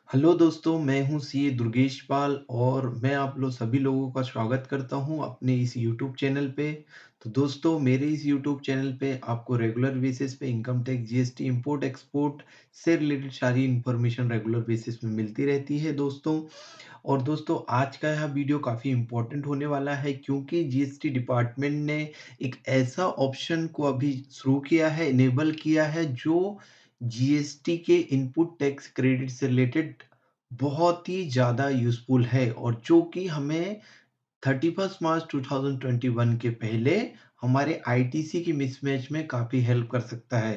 Hello दोस्तों, मैं हूँ सीए दुर्गेश पाल और मैं आप लोग सभी लोगों का स्वागत करता हूँ अपने इस यूट्यूब चैनल पे। तो दोस्तों, मेरे इस यूट्यूब चैनल पे आपको रेगुलर बेसिस पे income tax, GST, import export से रिलेटेड सारी इन्फॉर्मेशन रेगुलर बेसिस पे मिलती रहती है दोस्तों। और दोस्तों, आज का यह वीडियो काफ़ी इम्पोर्टेंट होने वाला है क्योंकि जीएसटी डिपार्टमेंट ने एक ऐसा ऑप्शन को अभी शुरू किया है, इनेबल किया है, जो जीएसटी के इनपुट टैक्स क्रेडिट से रिलेटेड बहुत ही ज़्यादा यूज़फुल है और जो कि हमें 31 मार्च 2021 के पहले हमारे आईटीसी की मिसमैच में काफ़ी हेल्प कर सकता है।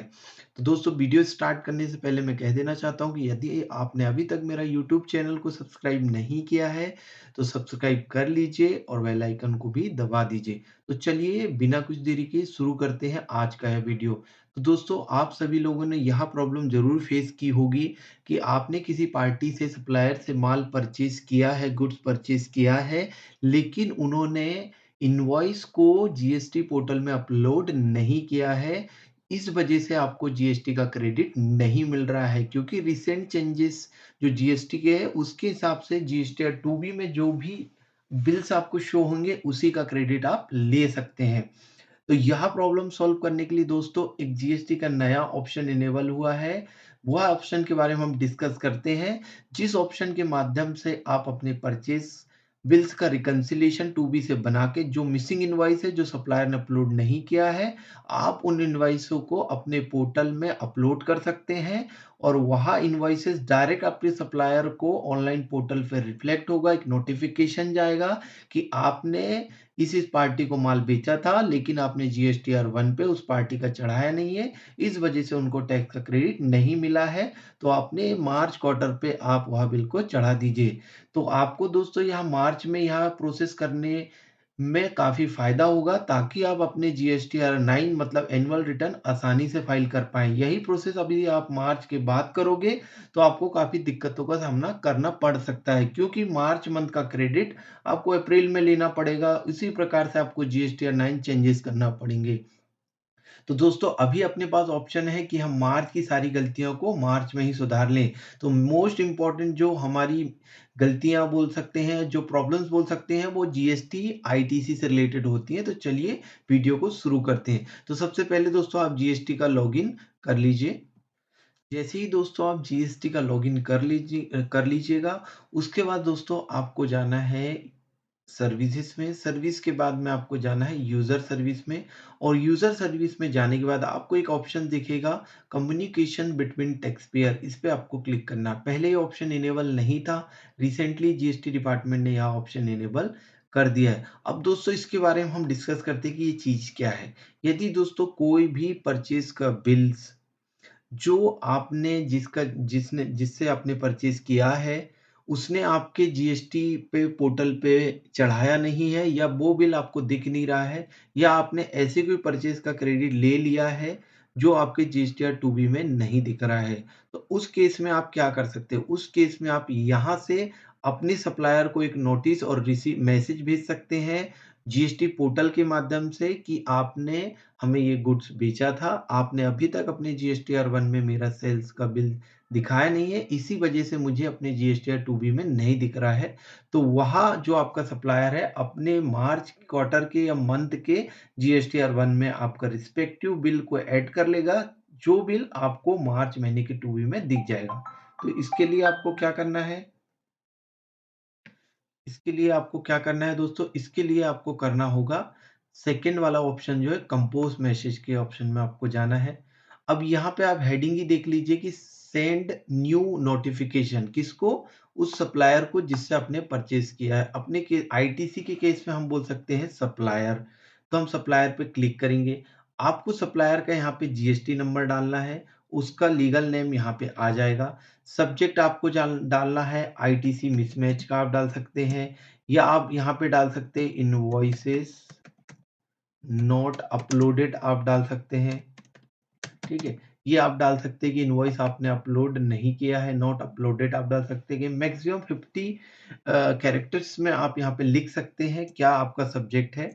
तो दोस्तों, वीडियो स्टार्ट करने से पहले मैं कह देना चाहता हूँ कि यदि आपने अभी तक मेरा यूट्यूब चैनल को सब्सक्राइब नहीं किया है, तो सब्सक्राइब कर लीजिए और बेल आइकन को भी दबा दीजिए। तो चलिए बिना कुछ देरी के शुरू करते हैं आज का यह वीडियो। तो दोस्तों, आप सभी लोगों ने यह प्रॉब्लम ज़रूर फेस की होगी कि आपने किसी पार्टी से, सप्लायर से माल परचेज़ किया है, गुड्स परचेज़ किया है, लेकिन उन्होंने इनवॉइस को जीएसटी पोर्टल में अपलोड नहीं किया है। इस वजह से आपको जीएसटी का क्रेडिट नहीं मिल रहा है क्योंकि रिसेंट चेंजेस जो जीएसटी के हैं उसके हिसाब से जीएसटी 2B में जो भी बिल्स आपको शो होंगे उसी का क्रेडिट आप ले सकते हैं। तो यह प्रॉब्लम सॉल्व करने के लिए दोस्तों एक जीएसटी का नया ऑप्शन इनेबल हुआ है। वह ऑप्शन के बारे में हम डिस्कस करते हैं, जिस ऑप्शन के माध्यम से आप अपने परचेज़ बिल्स का रिकंसिलिएशन 2B से बना के जो मिसिंग इनवॉइस है, जो सप्लायर ने अपलोड नहीं किया है, आप उन इनवॉइसों को अपने पोर्टल में अपलोड कर सकते हैं और वहाँ इनवॉइसेस डायरेक्ट अपने सप्लायर को ऑनलाइन पोर्टल पे रिफ्लेक्ट होगा, एक नोटिफ़िकेशन जाएगा कि आपने इस पार्टी को माल बेचा था, लेकिन आपने जीएसटीआर 1 पे उस पार्टी का चढ़ाया नहीं है, इस वजह से उनको टैक्स का क्रेडिट नहीं मिला है, तो आपने मार्च क्वार्टर पे आप वह बिल को चढ़ा दीजिए। तो आपको दोस्तों यहाँ मार्च में यह प्रोसेस करने में काफ़ी फ़ायदा होगा ताकि आप अपने जीएसटीआर 9 मतलब एनुअल रिटर्न आसानी से फ़ाइल कर पाएँ। यही प्रोसेस अभी आप मार्च के बाद करोगे, तो आपको काफ़ी दिक्कतों का सामना करना पड़ सकता है क्योंकि मार्च मंथ का क्रेडिट आपको अप्रैल में लेना पड़ेगा। इसी प्रकार से आपको जीएसटीआर 9 चेंजेस करना पड़ेंगे। तो दोस्तों, अभी अपने पास ऑप्शन है कि हम मार्च की सारी गलतियों को मार्च में ही सुधार लें। तो मोस्ट इम्पोर्टेंट जो हमारी गलतियाँ बोल सकते हैं, जो प्रॉब्लम्स बोल सकते हैं, वो जीएसटी, आईटीसी से रिलेटेड होती हैं। तो चलिए वीडियो को शुरू करते हैं। तो सबसे पहले दोस्तों आप जीएसटी का लॉगिन कर लीजिए। जैसे ही दोस्तों आप जीएसटी का लॉगिन कर लीजिएगा, उसके बाद दोस्तों आपको जाना है सर्विसेज में, सर्विस के बाद में आपको जाना है यूज़र सर्विस में और यूज़र सर्विस में जाने के बाद आपको एक ऑप्शन दिखेगा कम्युनिकेशन बिटवीन टैक्स पेयर, इस पे आपको क्लिक करना है। पहले ये ऑप्शन इनेबल नहीं था, रिसेंटली जीएसटी डिपार्टमेंट ने यह ऑप्शन इनेबल कर दिया है। अब दोस्तों इसके बारे में हम डिस्कस करते हैं कि ये चीज़ क्या है। यदि दोस्तों कोई भी परचेज़ का बिल्स जो आपने जिससे आपने परचेज़ किया है, उसने आपके जीएसटी पे पोर्टल पे चढ़ाया नहीं है या वो बिल आपको दिख नहीं रहा है या आपने ऐसे कोई परचेज़ का क्रेडिट ले लिया है, जो आपके जीएसटीआर 2B में नहीं दिख रहा है। तो उस केस में आप क्या कर सकते हो? उस केस में आप यहाँ से अपने सप्लायर को एक नोटिस और मैसेज भेज सकते हैं, जीएसटी पोर्टल के माध्यम से कि आपने हमें ये गुड्स बेचा था, आपने अभी तक अपने जीएसटीआर 1 में मेरा सेल्स का बिल दिखाया नहीं है, इसी वजह से मुझे अपने जीएसटीआर 2B में नहीं दिख रहा है। तो वहाँ जो आपका सप्लायर है, अपने मार्च क्वार्टर के या मंथ के जीएसटीआर 1 में आपका रिस्पेक्टिव बिल को ऐड कर लेगा, जो बिल आपको मार्च महीने के 2B में दिख जाएगा। तो इसके लिए आपको क्या करना है? इसके लिए आपको क्या करना है दोस्तों? इसके लिए आपको करना होगा सेकंड वाला ऑप्शन जो है कंपोज़ मैसेज के ऑप्शन में आपको जाना है। अब यहाँ पे आप हेडिंग ही देख लीजिए कि सेंड न्यू नोटिफ़िकेशन किसको? उस सप्लायर को जिससे आपने परचेज़ किया है। अपने के आईटीसी के केस में हम बोल सकते हैं सप्लायर। तो हम सप्लायर पे क्लिक करेंगे। आपको सप्लायर का यहाँ पे जीएसटी नंबर डालना है, उसका लीगल नेम यहाँ पे आ जाएगा। सब्जेक्ट आपको डालना है आईटीसी मिसमैच का आप डाल सकते हैं या आप यहाँ पे डाल सकते हैं इनवॉइसेस नॉट अपलोडेड आप डाल सकते हैं। ठीक है, ये आप डाल सकते हैं कि इनवॉइस आपने अपलोड नहीं किया है, नॉट अपलोडेड आप डाल सकते हैं कि मैक्सिमम 50 कैरेक्टर्स में आप यहाँ पे लिख सकते हैं क्या आपका सब्जेक्ट है।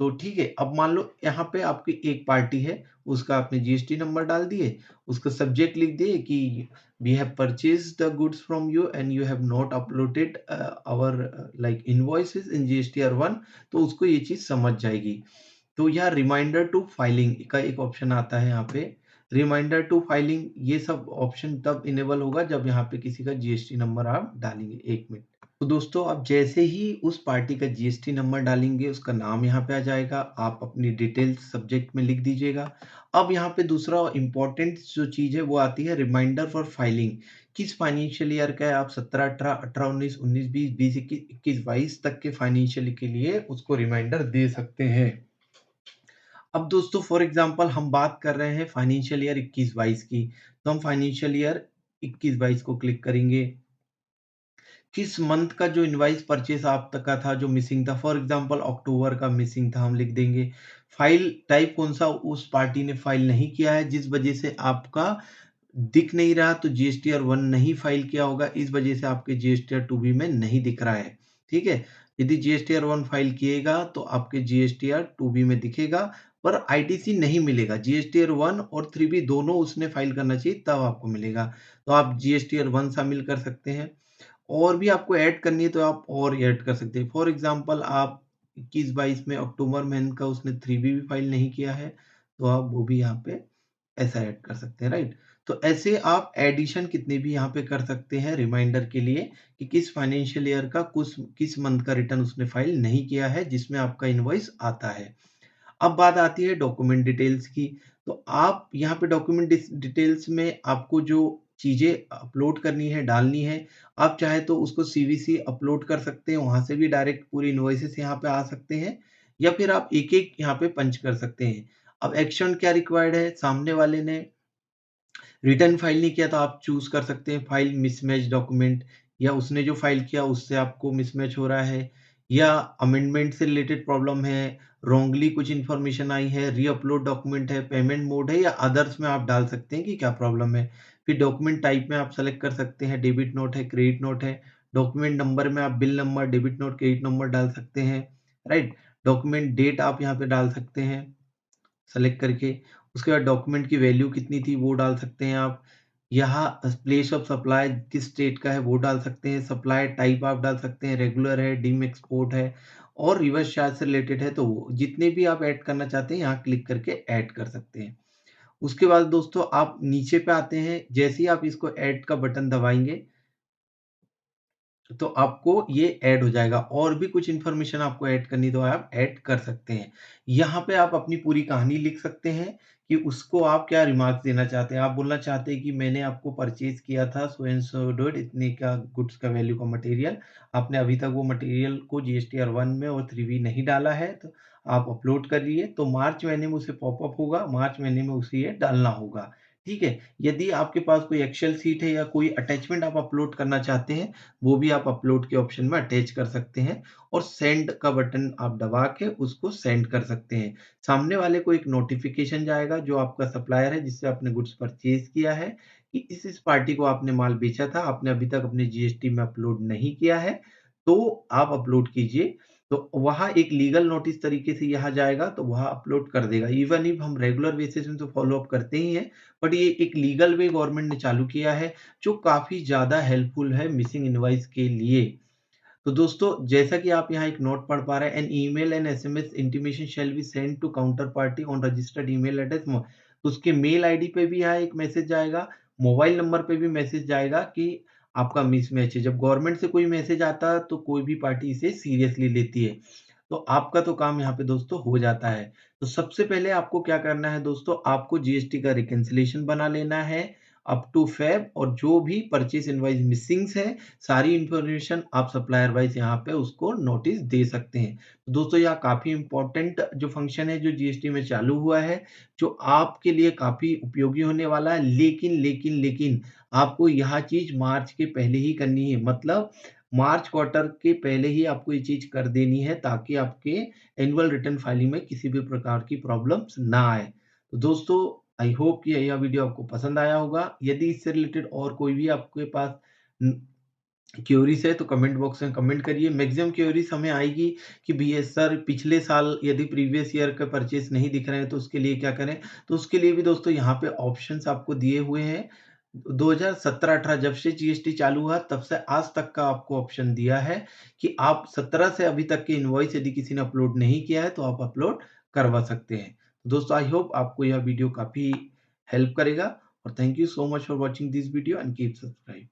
तो ठीक है, अब मान लो यहाँ पे आपकी एक पार्टी है, उसका आपने जीएसटी नंबर डाल दिए, उसका सब्जेक्ट लिख दिए कि we have purchased the goods from you and you have not uploaded our like invoices in GSTR 1, तो उसको ये चीज़ समझ जाएगी। तो यहाँ रिमाइंडर टू फाइलिंग का एक ऑप्शन आता है यहाँ पे, रिमाइंडर टू फाइलिंग, ये सब ऑप्शन तब इनेबल होगा जब यहाँ पे किसी का जीएसटी नंबर आप डालेंगे। 1 मिनट। तो दोस्तों आप जैसे ही उस पार्टी का जीएसटी नंबर डालेंगे, उसका नाम यहाँ पे आ जाएगा, आप अपनी डिटेल्स सब्जेक्ट में लिख दीजिएगा। अब यहाँ पे दूसरा इम्पोर्टेंट जो चीज़ है वो आती है रिमाइंडर फॉर फाइलिंग। किस फाइनेंशियल ईयर का है, आप 17, 18, 18, 19, 19, 20, 20, 21, 21, 22 तक के फाइनेंशियल के लिए उसको रिमाइंडर दे सकते हैं। अब दोस्तों फॉर एग्जांपल हम बात कर रहे हैं फाइनेंशियल ईयर 21-22 की, तो हम फाइनेंशियल ईयर 21-22 को क्लिक करेंगे। किस मंथ का जो इनवॉइस परचेस आप तक का था जो मिसिंग था, फॉर एग्जांपल अक्टूबर का मिसिंग था, हम लिख देंगे। फाइल टाइप कौन सा उस पार्टी ने फाइल नहीं किया है, जिस वजह से आपका दिख नहीं रहा, तो जीएसटीआर 1 नहीं फाइल किया होगा, इस वजह से आपके जीएसटीआर 2B में नहीं दिख रहा है। ठीक है, यदि जीएसटीआर 1 फाइल किएगा तो आपके जीएसटीआर 2B में दिखेगा, पर आईटीसी नहीं मिलेगा। जीएसटीआर 1 और 3B दोनों उसने फाइल करना चाहिए, तब आपको मिलेगा। तो आप जीएसटीआर 1 शामिल कर सकते हैं, और भी आपको ऐड करनी है तो आप और ऐड कर सकते हैं। फॉर एग्जांपल आप 21-22 में अक्टूबर महीने का उसने 3B भी फाइल नहीं किया है, तो आप वो भी यहाँ पे ऐसा ऐड कर सकते हैं, राइट? तो ऐसे आप एडिशन कितने भी यहाँ पे कर सकते हैं रिमाइंडर के लिए कि किस फाइनेंशियल ईयर का किस मंथ का रिटर्न उसने फाइल नहीं किया है, जिसमें आपका इनवॉइस आता है। अब बात आती है डॉक्यूमेंट डिटेल्स की। तो आप यहाँ पे डॉक्यूमेंट डिटेल्स में आपको जो चीज़ें अपलोड करनी है, डालनी है, आप चाहे तो उसको सीवीसी अपलोड कर सकते हैं, वहाँ से भी डायरेक्ट पूरी इनवॉइसेस यहाँ पे आ सकते हैं, या फिर आप एक-एक यहाँ पे पंच कर सकते हैं। अब एक्शन क्या रिक्वायर्ड है, सामने वाले ने रिटर्न फाइल नहीं किया तो आप चूज़ कर सकते हैं फाइल मिसमैच डॉक्यूमेंट, या उसने जो फाइल किया उससे आपको मिसमैच हो रहा है, या अमेंडमेंट से रिलेटेड प्रॉब्लम है, रॉन्गली कुछ इन्फॉर्मेशन आई है, रीअपलोड डॉक्यूमेंट है, पेमेंट मोड है, या अदर्स में आप डाल सकते हैं कि क्या प्रॉब्लम है। फिर डॉक्यूमेंट टाइप में आप सेलेक्ट कर सकते हैं, डेबिट नोट है, क्रेडिट नोट है। डॉक्यूमेंट नंबर में आप bill number, debit note, credit number डाल सकते हैं, राइट? डॉक्यूमेंट डेट आप यहाँ पे डाल सकते हैं सेलेक्ट करके। उसके बाद डॉक्यूमेंट की वैल्यू कितनी थी वो डाल सकते हैं आप। यहाँ प्लेस ऑफ सप्लाई किस स्टेट का है वो डाल सकते हैं। सप्लाई टाइप आप डाल सकते हैं, रेगुलर है, डीम एक्सपोर्ट है, और रिवर्स चार्ज से रिलेटेड है, तो वो जितने भी आप ऐड करना चाहते हैं यहाँ क्लिक करके ऐड कर सकते हैं। उसके बाद दोस्तों आप नीचे पे आते हैं, जैसे ही आप इसको ऐड का बटन दबाएँगे तो आपको ये ऐड हो जाएगा, और भी कुछ इन्फॉर्मेशन आपको ऐड करनी तो आप ऐड कर सकते हैं। यहाँ पे आप अपनी पूरी कहानी लिख सकते हैं कि उसको आप क्या रिमार्क्स देना चाहते हैं। आप बोलना चाहते हैं कि मैंने आपको परचेज़ किया था सो एंड सो डॉट इतने का गुड्स का वैल्यू का मटेरियल। आपने अभी तक वो मटेरियल को जीएसटीआर 1 में और 3B नहीं डाला है, तो आप अपलोड करिए। तो मार्च महीने में उसे पॉपअप होगा, मार्च महीने में उसे ये डालना होगा। ठीक है? यदि आपके पास कोई एक्सेल शीट है या कोई अटैचमेंट आप अपलोड करना चाहते हैं, वो भी आप अपलोड के ऑप्शन में अटैच कर सकते हैं, और सेंड का बटन आप दबा के उसको सेंड कर सकते हैं। सामने वाले को एक नोटिफिकेशन जाएगा जो आपका सप्लायर है जिससे आपने गुड्स परचेज़ किया है, कि इस पार्टी को आपने माल बेचा था, आपने अभी तक अपने जीएसटी में अपलोड नहीं किया है, तो आप अपलोड कीजिए। तो वहाँ एक लीगल नोटिस तरीके से यहाँ जाएगा, तो वहाँ अपलोड कर देगा। इवन इफ हम रेगुलर बेसिस में तो फ़ॉलो अप करते ही हैं, बट ये एक लीगल वे गवर्नमेंट ने चालू किया है, जो काफ़ी ज़्यादा हेल्पफुल है मिसिंग इनवॉइस के लिए। तो दोस्तों जैसा कि आप यहाँ एक नोट पढ़ पा रहे हैं, an email and SMS intimation shall be send to counter party on registered email address. तो उसके मेल आईडी पे भी यहाँ एक मैसेज जाएगा, मोबाइल नंबर पे भी मैसेज जाएगा कि आपका मिसमैच है। जब गवर्नमेंट से कोई मैसेज आता है तो कोई भी पार्टी इसे सीरियसली लेती है। तो आपका तो काम यहाँ पे दोस्तों हो जाता है। तो सबसे पहले आपको क्या करना है दोस्तों, आपको जीएसटी का रिकैंसिलेशन बना लेना है अप टू फ़ेब, और जो भी परचेज़ इनवॉइस मिसिंग्स है, सारी इन्फॉर्मेशन आप सप्लायर वाइज़ यहाँ पे उसको नोटिस दे सकते हैं। तो दोस्तों यह काफ़ी इम्पोर्टेंट जो फंक्शन है जो जीएसटी में चालू हुआ है, जो आपके लिए काफ़ी उपयोगी होने वाला है। लेकिन आपको यह चीज़ मार्च के पहले ही करनी है। मतलब मार्च क्वार्टर के पहले ही आपको ये चीज़ कर देनी है, ताकि आपके एनुअल रिटर्न फाइलिंग में किसी भी प्रकार की प्रॉब्लम्स ना आए। तो दोस्तों आई होप कि यह वीडियो आपको पसंद आया होगा। यदि इससे रिलेटेड और कोई भी आपके पास क्वेरीज है तो कमेंट बॉक्स में कमेंट करिए। मैक्सिमम क्वेरीज हमें आएगी कि भैया सर पिछले साल यदि प्रीवियस ईयर का परचेस नहीं दिख रहे हैं तो उसके लिए क्या करें? तो उसके लिए भी दोस्तों यहाँ पे ऑप्शंस आपको दिए हुए हैं। 2017-18 जब से जीएसटी चालू हुआ तब से आज तक का आपको ऑप्शन दिया है कि आप 17 से अभी तक के इनवॉइस यदि किसी ने अपलोड नहीं किया है तो आप अपलोड करवा सकते हैं। दोस्तों आई होप आपको यह वीडियो काफ़ी हेल्प करेगा और thank you so much for watching this video and keep subscribe.